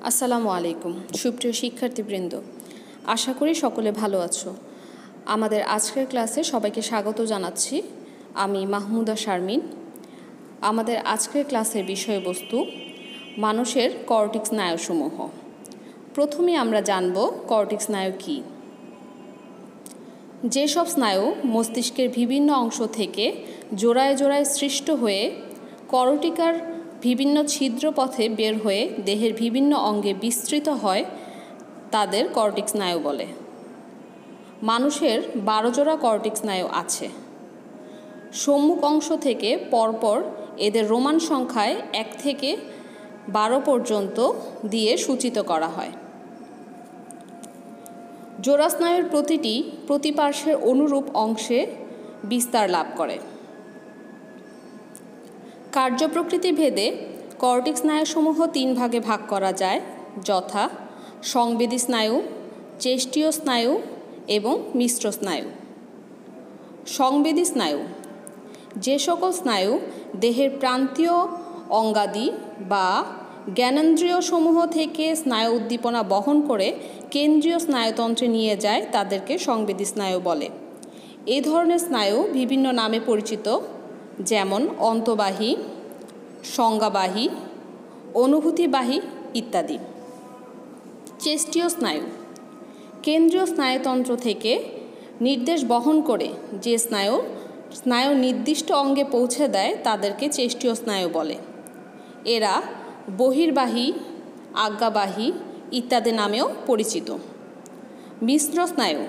আসসালামু আলাইকুম সুপ্রিয় শিক্ষার্থীবৃন্দ, আশা করি সকলে ভালো আছো। আমাদের আজকের ক্লাসে সবাইকে স্বাগত জানাচ্ছি। আমি মাহমুদা শারমিন। আমাদের আজকের ক্লাসের বিষয়বস্তু মানুষের কর্টিক্স স্নায়ুসমূহ। প্রথমে আমরা জানব কর্টিক্স স্নায়ু কী। যেসব স্নায়ু মস্তিষ্কের বিভিন্ন অংশ থেকে জোড়ায় জোড়ায় সৃষ্ট হয়ে করটিকার বিভিন্ন ছিদ্রপথে বের হয়ে দেহের বিভিন্ন অঙ্গে বিস্তৃত হয় তাদের কর্টিক্স স্নায়ু বলে। মানুষের 12 জোড়া কর্টিক্স স্নায়ু আছে। সম্মুখ অংশ থেকে পরপর এদের রোমান সংখ্যায় 1 থেকে 12 পর্যন্ত দিয়ে সূচিত করা হয়। জোড়া স্নায়ুর প্রতিটি প্রতিপার্শ্বের অনুরূপ অংশে বিস্তার লাভ করে। কার্যপ্রকৃতি ভেদে কর্টিক্স স্নায়ুসমূহ 3 ভাগে ভাগ করা যায়, যথা সংবেদী স্নায়ু, চেষ্টীয় স্নায়ু এবং মিশ্র স্নায়ু। সংবেদী স্নায়ু যে সকল স্নায়ু দেহের প্রান্তীয় অঙ্গাদি বা জ্ঞানেন্দ্রিয়সমূহ থেকে স্নায়ু উদ্দীপনা বহন করে কেন্দ্রীয় স্নায়ুতন্ত্রে নিয়ে যায় তাদেরকে সংবেদী স্নায়ু বলে। এই ধরনের স্নায়ু বিভিন্ন নামে পরিচিত, যেমন অন্তবাহী, সংজ্ঞাবাহী, অনুভূতিবাহী ইত্যাদি। চেষ্টীয় স্নায়ু কেন্দ্রীয় স্নায়ুতন্ত্র থেকে নির্দেশ বহন করে যে স্নায়ু নির্দিষ্ট অঙ্গে পৌঁছে দেয় তাদেরকে চেষ্টীয় স্নায়ু বলে। এরা বহির্বাহী, আজ্ঞাবাহী ইত্যাদি নামেও পরিচিত। মিশ্র স্নায়ু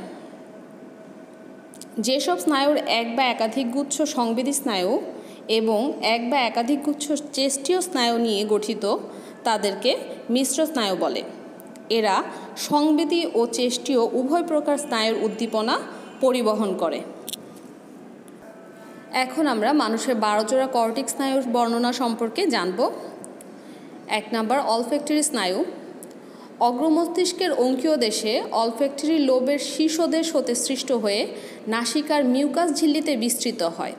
যেসব স্নায়ুর 1 বা একাধিক গুচ্ছ সংবেদী স্নায়ু এবং 1 বা একাধিক গুচ্ছ চেষ্টীয় স্নায়ু নিয়ে গঠিত তাদেরকে মিশ্র স্নায়ু বলে। এরা সংবেদী ও চেষ্টীয় উভয় প্রকার স্নায়ুর উদ্দীপনা পরিবহন করে। এখন আমরা মানুষের 12 জোড়া কর্টিক্স স্নায়ুর বর্ণনা সম্পর্কে জানব। 1 নম্বর অলফ্যাক্টরি স্নায়ু। অগ্রমস্তিষ্কের অঙ্কীয় দেশে অলফ্যাক্টরি লোবের শীর্ষদেশ হতে সৃষ্ট হয়ে নাসিকার মিউকাস ঝিল্লিতে বিস্তৃত হয়।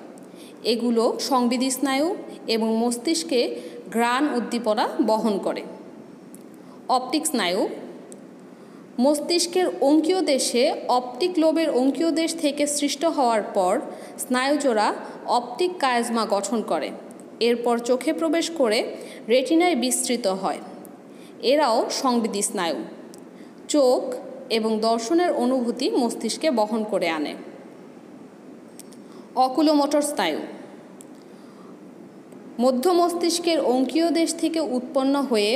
এগুলো সংবেদী স্নায়ু এবং মস্তিষ্কে ঘ্রাণ উদ্দীপনা বহন করে। অপটিক স্নায়ু মস্তিষ্কের অঙ্কীয় দেশে অপটিক লোবের অঙ্কীয় দেশ থেকে সৃষ্ট হওয়ার পর স্নায়ুজোড়া অপটিক কায়াজমা গঠন করে, এরপর চোখে প্রবেশ করে রেটিনায় বিস্তৃত হয়। এরাও সংবেদী স্নায়ু। চোখ এবং দর্শনের অনুভূতি মস্তিষ্কে বহন করে আনে। অকুলোমোটর স্নায়ু মধ্য মস্তিষ্কের অঙ্কীয় দেশ থেকে উৎপন্ন হয়ে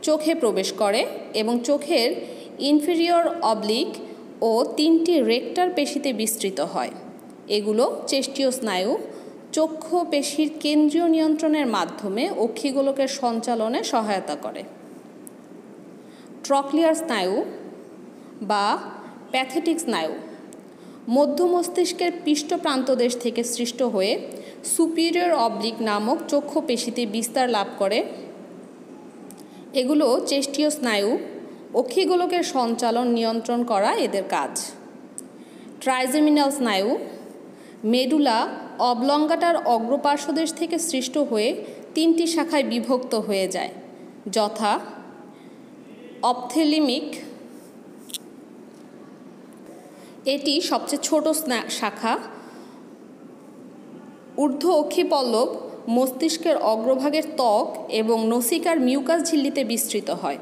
চোখে প্রবেশ করে এবং চোখের ইনফেরিয়র অবলিক ও 3টি রেক্টার পেশিতে বিস্তৃত হয়। এগুলো চেষ্টীয় স্নায়ু চক্ষু পেশির কেন্দ্রীয় নিয়ন্ত্রণের মাধ্যমে অক্ষিগোলকের সঞ্চালনে সহায়তা করে। ট্রক্লিয়ার স্নায়ু বা প্যাথেটিক স্নায়ু মধ্য মস্তিষ্কের পৃষ্ঠ প্রান্তদেশ থেকে সৃষ্ট হয়ে সুপিরিয়র অবলিক নামক চক্ষু পেশিতে বিস্তার লাভ করে। এগুলো চেষ্টীয় স্নায়ু অক্ষিগোলকের সঞ্চালন নিয়ন্ত্রণ করা এদের কাজ। ট্রাইজেমিনাল স্নায়ু মেডুলা অবলঙ্গাটার অগ্রপার্শ্বদেশ থেকে সৃষ্ট হয়ে 3টি শাখায় বিভক্ত হয়ে যায়, যথা অপথেলিমিক, এটি সবচেয়ে ছোট শাখা। ঊর্ধ্ব অক্ষিপল্লব মস্তিষ্কের অগ্রভাগের ত্বক এবং নসিকার মিউকাস ঝিল্লিতে বিস্তৃত হয়।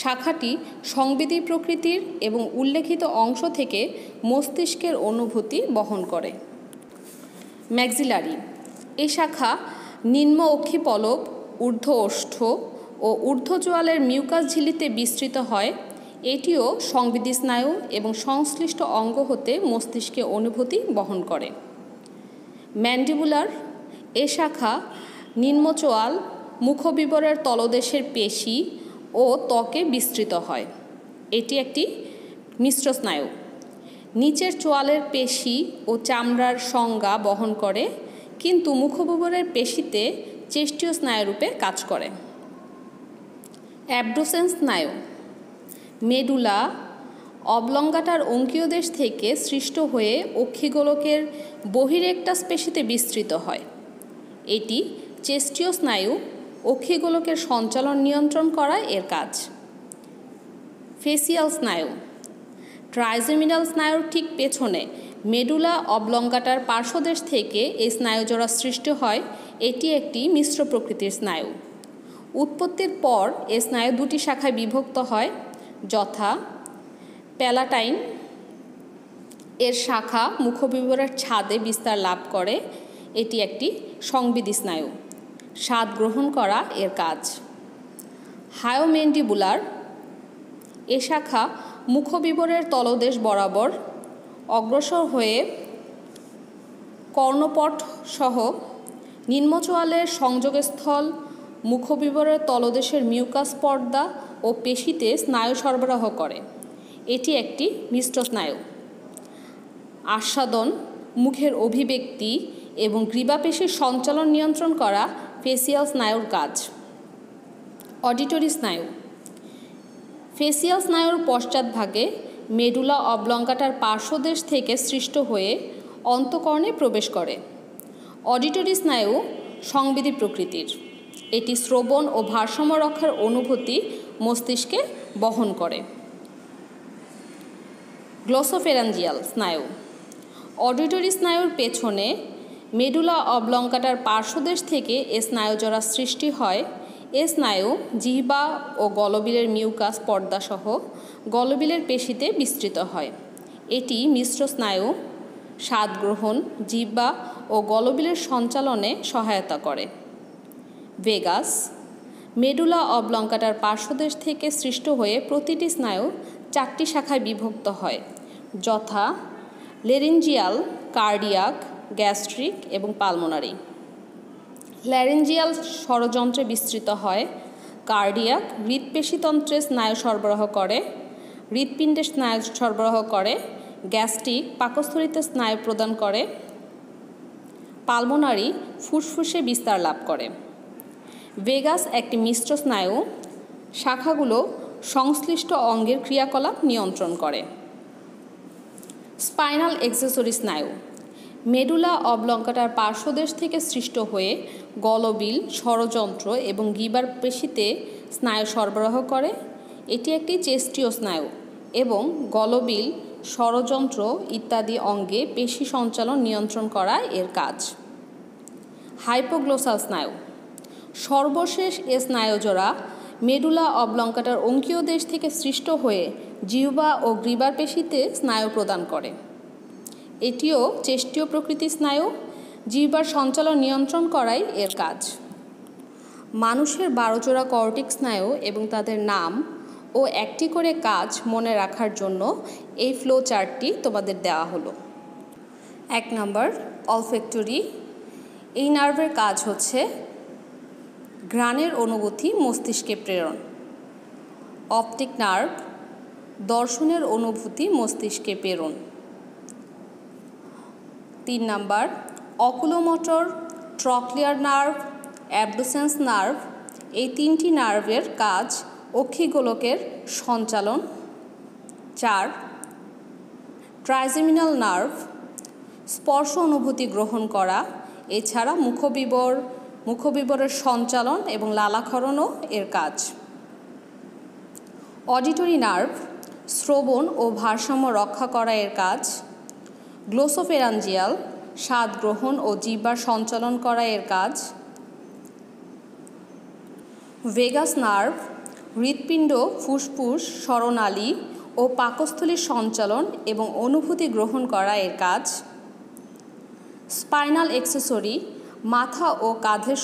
শাখাটি সংবেদী প্রকৃতির এবং উল্লেখিত অংশ থেকে মস্তিষ্কের অনুভূতি বহন করে। ম্যাক্সিলারি এই শাখা নিম্ন অক্ষিপল্লব, ঊর্ধ্ব ওষ্ঠ ও ঊর্ধ্বচোয়ালের মিউকাস ঝিল্লিতে বিস্তৃত হয়। এটিও সংবেদী স্নায়ু এবং সংশ্লিষ্ট অঙ্গ হতে মস্তিষ্কে অনুভূতি বহন করে। ম্যান্ডিবুলার এ শাখা নিম্নচোয়াল, মুখবিবরের তলদেশের পেশি ও ত্বকে বিস্তৃত হয়। এটি একটি মিশ্র স্নায়ু। নিচের চোয়ালের পেশি ও চামড়ার সংজ্ঞা বহন করে, কিন্তু মুখবিবরের পেশিতে চেষ্টীয় স্নায়ুরূপে কাজ করে। অ্যাবডুসেন্স স্নায়ু মেডুলা অবলঙ্গাটার অঙ্কীয় দেশ থেকে সৃষ্ট হয়ে অক্ষিগোলকের বহিরেকটাস পেশিতে বিস্তৃত হয়। এটি চেষ্টীয় স্নায়ু অক্ষিগোলকের সঞ্চালন নিয়ন্ত্রণ করা এর কাজ। ফেসিয়াল স্নায়ু। ট্রাইজেমিনাল স্নায়ুর ঠিক পেছনে মেডুলা অবলঙ্গাটার পার্শ্বদেশ থেকে এই স্নায়ুজোড়া সৃষ্টি হয়। এটি একটি মিশ্র প্রকৃতির স্নায়ু। উৎপত্তির পর এই স্নায়ু দুটি শাখায় বিভক্ত হয়, যথা প্যালাটাইন এর শাখা মুখবিবরের ছাদে বিস্তার লাভ করে। এটি একটি সংবেদী স্নায়ু, স্বাদ গ্রহণ করা এর কাজ। হায়োমেন্ডিবুলার এ শাখা মুখবিবরের তলদেশ বরাবর অগ্রসর হয়ে কর্ণপট সহ নিম্নচোয়ালের সংযোগস্থল মুখবিবরের তলদেশের মিউকাস পর্দা ও পেশিতে স্নায়ু সরবরাহ করে। এটি একটি মিশ্র স্নায়ু। আস্বাদন, মুখের অভিব্যক্তি এবং গ্রীবাপেশির সঞ্চালন নিয়ন্ত্রণ করা ফেসিয়াল স্নায়ুর কাজ। অডিটরি স্নায়ু। ফেসিয়াল স্নায়ুর পশ্চাৎভাগে মেডুলা অবলঙ্গাটার পার্শ্বদেশ থেকে সৃষ্ট হয়ে অন্তঃকর্ণে প্রবেশ করে। অডিটরি স্নায়ু সংবেদী প্রকৃতির। এটি শ্রবণ ও ভারসাম্য রক্ষার অনুভূতি মস্তিষ্কে বহন করে। গ্লোসোফেরাঞ্জিয়াল স্নায়ু। অডিটরি স্নায়ুর পেছনে মেডুলা অবলঙ্গাটার পার্শ্বদেশ থেকে এ স্নায়ুজোড়া সৃষ্টি হয়। এ স্নায়ু জিহ্বা ও গলবিলের মিউকাস পর্দাসহ গলবিলের পেশিতে বিস্তৃত হয়। এটি মিশ্র স্নায়ু, স্বাদ গ্রহণ, জিহ্বা ও গলবিলের সঞ্চালনে সহায়তা করে। ভেগাস। মেডুলা অবলঙ্গাটার পার্শ্বদেশ থেকে সৃষ্ট হয়ে প্রতিটি স্নায়ু 4টি শাখায় বিভক্ত হয়, যথা ল্যারিঞ্জিয়াল, কার্ডিয়াক, গ্যাস্ট্রিক এবং পালমোনারি। ল্যারিঞ্জিয়াল স্বরযন্ত্রে বিস্তৃত হয়। কার্ডিয়াক হৃৎপেশিতন্ত্রে স্নায়ু সরবরাহ করে, হৃৎপিণ্ডে স্নায়ু সরবরাহ করে। গ্যাস্ট্রিক পাকস্থলীতে স্নায়ু প্রদান করে। পালমোনারি ফুসফুসে বিস্তার লাভ করে। ভেগাস একটি মিশ্র স্নায়ু, শাখাগুলো সংশ্লিষ্ট অঙ্গের ক্রিয়াকলাপ নিয়ন্ত্রণ করে। স্পাইনাল এক্সেসরি স্নায়ু। মেডুলা অবলঙ্গাটার পার্শ্বদেশ থেকে সৃষ্ট হয়ে গলবিল, স্বরযন্ত্র এবং গিবার পেশিতে স্নায়ু সরবরাহ করে। এটি একটি চেস্টীয় স্নায়ু এবং গলবিল, স্বরযন্ত্র ইত্যাদি অঙ্গে পেশি সঞ্চালন নিয়ন্ত্রণ করা এর কাজ। হাইপোগ্লোসাল স্নায়ু। সর্বশেষ এ স্নায়ুজোড়া মেডুলা অবলঙ্গাটার অঙ্কীয় দেশ থেকে সৃষ্ট হয়ে জিহ্বা ও গ্রীবার পেশিতে স্নায়ু প্রদান করে। এটিও চেষ্টীয় প্রকৃতির স্নায়ু, জিহ্বার সঞ্চালন নিয়ন্ত্রণ করাই এর কাজ। মানুষের 12 জোড়া কর্টিক স্নায়ু এবং তাদের নাম ও একটি করে কাজ মনে রাখার জন্য এই ফ্লো চার্টটি তোমাদের দেওয়া হলো। 1 নম্বর অলফ্যাক্টরি। এই নার্ভের কাজ হচ্ছে ঘ্রাণের অনুভূতি মস্তিষ্কে প্রেরণ। অপটিক নার্ভ দর্শনের অনুভূতি মস্তিষ্কে প্রেরণ। 3 number oculomotor, trochlear nerve, abducens nerve. এই 3টি নার্ভের কাজ অক্ষিগোলকের সঞ্চালন। 4 ট্রাইজেমিনাল নার্ভ স্পর্শ অনুভূতি গ্রহণ করা, এছাড়া মুখবিবরের সঞ্চালন এবং লালাক্ষরণও এর কাজ। অডিটরি নার্ভ শ্রবণ ও ভারসাম্য রক্ষা করা এর কাজ। গ্লোসোফেরাঞ্জিয়াল স্বাদ গ্রহণ ও জিহ্বার সঞ্চালন করা এর কাজ। ভেগাস নার্ভ হৃৎপিণ্ড, ফুসফুস, স্বরনালী ও পাকস্থলীর সঞ্চালন এবং অনুভূতি গ্রহণ করা এর কাজ। স্পাইনাল এক্সেসরি মাথা ও কাঁধের